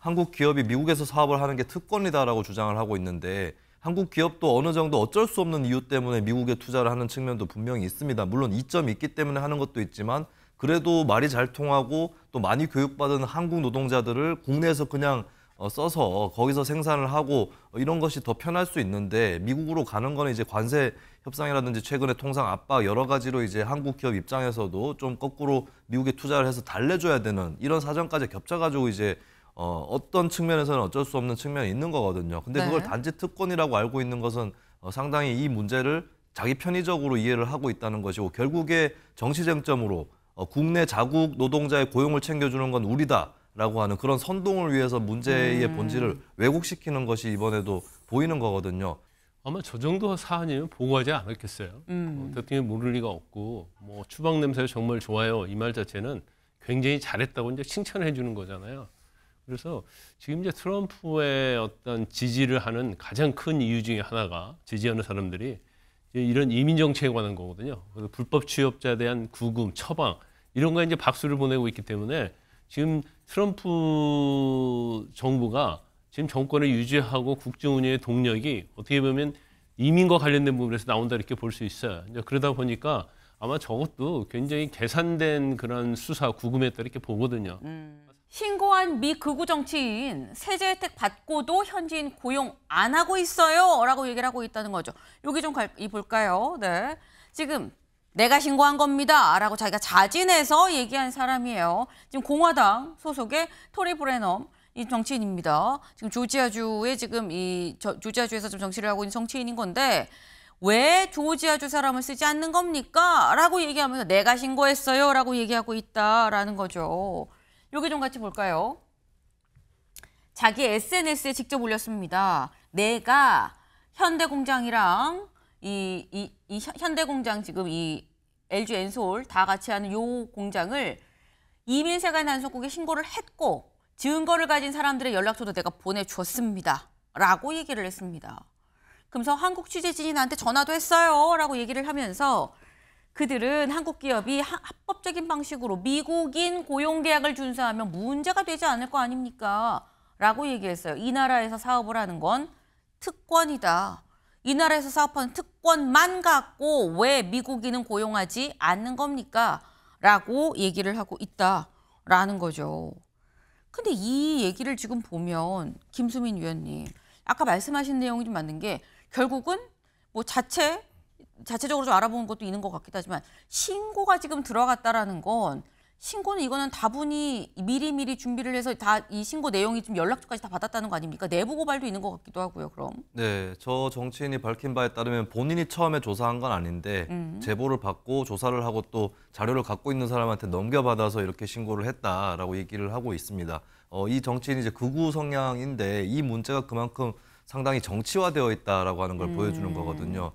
한국 기업이 미국에서 사업을 하는 게 특권이다라고 주장을 하고 있는데 한국 기업도 어느 정도 어쩔 수 없는 이유 때문에 미국에 투자를 하는 측면도 분명히 있습니다. 물론 이점이 있기 때문에 하는 것도 있지만 그래도 말이 잘 통하고 또 많이 교육받은 한국 노동자들을 국내에서 그냥 써서 거기서 생산을 하고 이런 것이 더 편할 수 있는데 미국으로 가는 거는 이제 관세 협상이라든지 최근에 통상 압박 여러 가지로 이제 한국 기업 입장에서도 좀 거꾸로 미국에 투자를 해서 달래줘야 되는 이런 사정까지 겹쳐가지고 이제 어떤 측면에서는 어쩔 수 없는 측면이 있는 거거든요. 근데 그걸 단지 특권이라고 알고 있는 것은 상당히 이 문제를 자기 편의적으로 이해를 하고 있다는 것이고 결국에 정치 쟁점으로 국내 자국 노동자의 고용을 챙겨주는 건 우리다라고 하는 그런 선동을 위해서 문제의 본질을 왜곡시키는 것이 이번에도 보이는 거거든요. 아마 저 정도 사안이면 보고하지 않았겠어요. 대통령이 모를 리가 없고 뭐 추방 냄새 정말 좋아요. 이 말 자체는 굉장히 잘했다고 이제 칭찬해 주는 거잖아요. 그래서 지금 이제 트럼프의 어떤 지지를 하는 가장 큰 이유 중에 하나가 지지하는 사람들이 이런 이민 정책에 관한 거거든요. 그래서 불법 취업자에 대한 구금, 처방 이런 거에 이제 박수를 보내고 있기 때문에 지금 트럼프 정부가 지금 정권을 유지하고 국정 운영의 동력이 어떻게 보면 이민과 관련된 부분에서 나온다 이렇게 볼 수 있어요. 이제 그러다 보니까 아마 저것도 굉장히 계산된 그런 수사, 구금했다 이렇게 보거든요. 신고한 미 극우 정치인 세제 혜택 받고도 현지인 고용 안 하고 있어요 라고 얘기를 하고 있다는 거죠. 여기 좀 볼까요? 네, 지금 내가 신고한 겁니다 라고 자기가 자진해서 얘기한 사람이에요. 지금 공화당 소속의 토리 브레넘 이 정치인입니다. 지금 조지아주에 조지아주에서 좀 정치를 하고 있는 정치인인 건데 왜 조지아주 사람을 쓰지 않는 겁니까? 라고 얘기하면서 내가 신고했어요 라고 얘기하고 있다라는 거죠. 여기 좀 같이 볼까요? 자기 SNS에 직접 올렸습니다. 내가 현대공장이랑 현대공장 지금 이 LG 엔솔 다 같이 하는 요 공장을 이민세관 단속국에 신고를 했고 증거를 가진 사람들의 연락처도 내가 보내줬습니다. 라고 얘기를 했습니다. 그러면서 한국 취재진이 나한테 전화도 했어요. 라고 얘기를 하면서 그들은 한국 기업이 합법적인 방식으로 미국인 고용계약을 준수하면 문제가 되지 않을 거 아닙니까? 라고 얘기했어요. 이 나라에서 사업을 하는 건 특권이다. 이 나라에서 사업하는 특권만 갖고 왜 미국인은 고용하지 않는 겁니까? 라고 얘기를 하고 있다라는 거죠. 근데 이 얘기를 지금 보면 김수민 위원님, 아까 말씀하신 내용이 좀 맞는 게 결국은 뭐 자체적으로 좀 알아보는 것도 있는 것 같기도 하지만 신고가 지금 들어갔다라는 건 신고는 이거는 다분히 미리미리 준비를 해서 다 이 신고 내용이 좀 연락처까지 다 받았다는 거 아닙니까? 내부 고발도 있는 것 같기도 하고요. 그럼. 네, 저 정치인이 밝힌 바에 따르면 본인이 처음에 조사한 건 아닌데 제보를 받고 조사를 하고 또 자료를 갖고 있는 사람한테 넘겨받아서 이렇게 신고를 했다라고 얘기를 하고 있습니다. 이 정치인이 이제 극우 성향인데 이 문제가 그만큼 상당히 정치화되어 있다라고 하는 걸 보여주는 거거든요.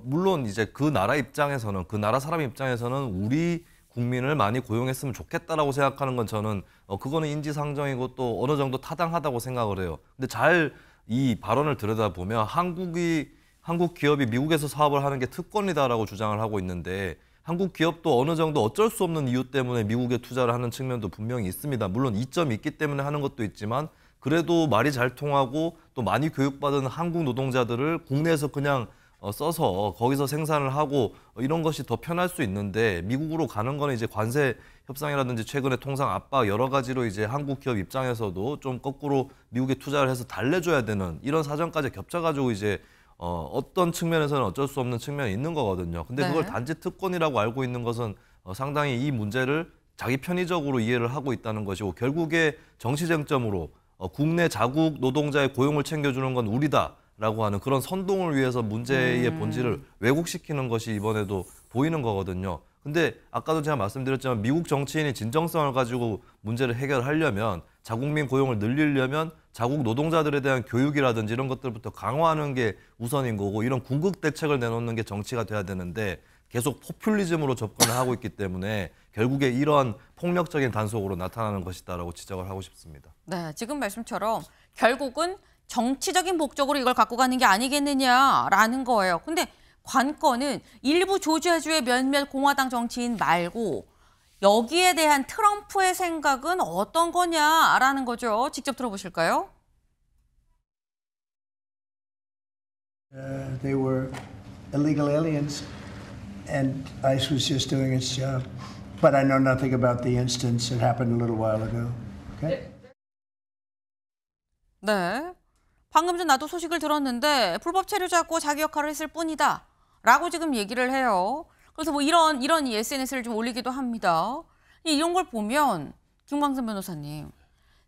물론 이제 그 나라 입장에서는 그 나라 사람 입장에서는 우리 국민을 많이 고용했으면 좋겠다라고 생각하는 건 저는 그거는 인지상정이고 또 어느 정도 타당하다고 생각을 해요. 근데 잘 이 발언을 들여다보면 한국 기업이 미국에서 사업을 하는 게 특권이다라고 주장을 하고 있는데 한국 기업도 어느 정도 어쩔 수 없는 이유 때문에 미국에 투자를 하는 측면도 분명히 있습니다. 물론 이점이 있기 때문에 하는 것도 있지만 그래도 말이 잘 통하고 또 많이 교육받은 한국 노동자들을 국내에서 그냥 써서 거기서 생산을 하고 이런 것이 더 편할 수 있는데 미국으로 가는 거는 이제 관세 협상이라든지 최근에 통상 압박 여러 가지로 이제 한국 기업 입장에서도 좀 거꾸로 미국에 투자를 해서 달래줘야 되는 이런 사정까지 겹쳐가지고 이제 어떤 측면에서는 어쩔 수 없는 측면이 있는 거거든요. 근데 그걸 단지 특권이라고 알고 있는 것은 상당히 이 문제를 자기 편의적으로 이해를 하고 있다는 것이고 결국에 정치 쟁점으로 국내 자국 노동자의 고용을 챙겨주는 건 우리다. 라고 하는 그런 선동을 위해서 문제의 본질을 왜곡시키는 것이 이번에도 보이는 거거든요. 근데 아까도 제가 말씀드렸지만 미국 정치인이 진정성을 가지고 문제를 해결하려면 자국민 고용을 늘리려면 자국 노동자들에 대한 교육이라든지 이런 것들부터 강화하는 게 우선인 거고 이런 궁극 대책을 내놓는 게 정치가 돼야 되는데 계속 포퓰리즘으로 접근을 하고 있기 때문에 결국에 이런 폭력적인 단속으로 나타나는 것이다라고 지적을 하고 싶습니다. 네, 지금 말씀처럼 결국은 정치적인 목적으로 이걸 갖고 가는 게 아니겠느냐라는 거예요. 근데 관건은 일부 조지아주의 몇몇 공화당 정치인 말고 여기에 대한 트럼프의 생각은 어떤 거냐라는 거죠. 직접 들어보실까요? They were illegal aliens, and ICE was just doing its job. But I know nothing about the instance. It happened a little while ago. Okay? 네. 방금 전 나도 소식을 들었는데 불법 체류 잡고 자기 역할을 했을 뿐이다. 라고 지금 얘기를 해요. 그래서 뭐 이런 이 SNS를 좀 올리기도 합니다. 이런 걸 보면 김광선 변호사님,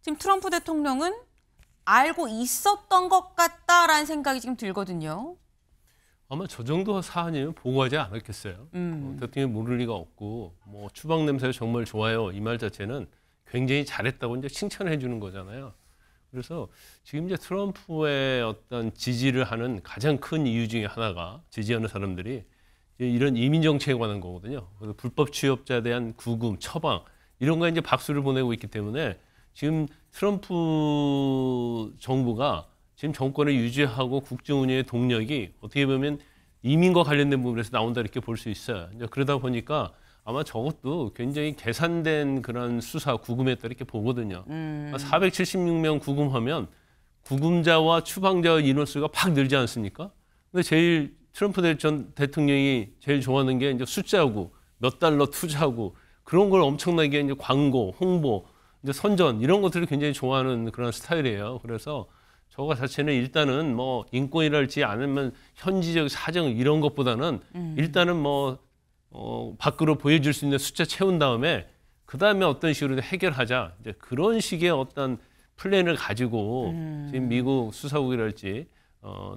지금 트럼프 대통령은 알고 있었던 것 같다라는 생각이 지금 들거든요. 아마 저 정도 사안이면 보고하지 않았겠어요. 대통령이 모를 리가 없고 뭐 추방 냄새가 정말 좋아요. 이 말 자체는 굉장히 잘했다고 이제 칭찬해 주는 거잖아요. 그래서 지금 이제 트럼프의 어떤 지지를 하는 가장 큰 이유 중에 하나가 지지하는 사람들이 이제 이런 이민 정책에 관한 거거든요. 그래서 불법 취업자에 대한 구금, 처방 이런 거에 이제 박수를 보내고 있기 때문에 지금 트럼프 정부가 지금 정권을 유지하고 국정 운영의 동력이 어떻게 보면 이민과 관련된 부분에서 나온다 이렇게 볼 수 있어요. 이제 그러다 보니까 아마 저것도 굉장히 계산된 그런 수사 구금했다 이렇게 보거든요. 476명 구금하면 구금자와 추방자 인원수가 팍 늘지 않습니까? 근데 제일 트럼프 전 대통령이 제일 좋아하는 게 이제 숫자고 몇 달러 투자하고 그런 걸 엄청나게 이제 광고, 홍보, 이제 선전 이런 것들을 굉장히 좋아하는 그런 스타일이에요. 그래서 저거 자체는 일단은 뭐 인권이랄지 아니면 현지적 사정 이런 것보다는 일단은 뭐 밖으로 보여줄 수 있는 숫자 채운 다음에 그 다음에 어떤 식으로 해결하자 이제 그런 식의 어떤 플랜을 가지고 지금 미국 수사국이랄지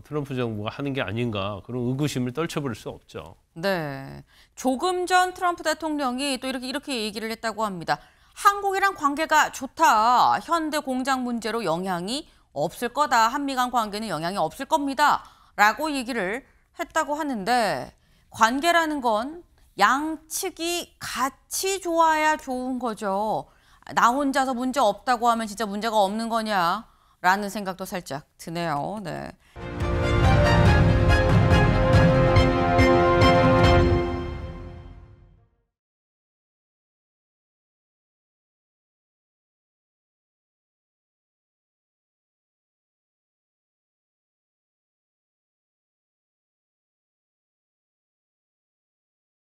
트럼프 정부가 하는 게 아닌가 그런 의구심을 떨쳐버릴 수 없죠. 네, 조금 전 트럼프 대통령이 또 이렇게 얘기를 했다고 합니다. 한국이랑 관계가 좋다. 현대 공장 문제로 영향이 없을 거다. 한미 간 관계는 영향이 없을 겁니다. 라고 얘기를 했다고 하는데 관계라는 건 양측이 같이 좋아야 좋은 거죠. 나 혼자서 문제 없다고 하면 진짜 문제가 없는 거냐라는 생각도 살짝 드네요. 네.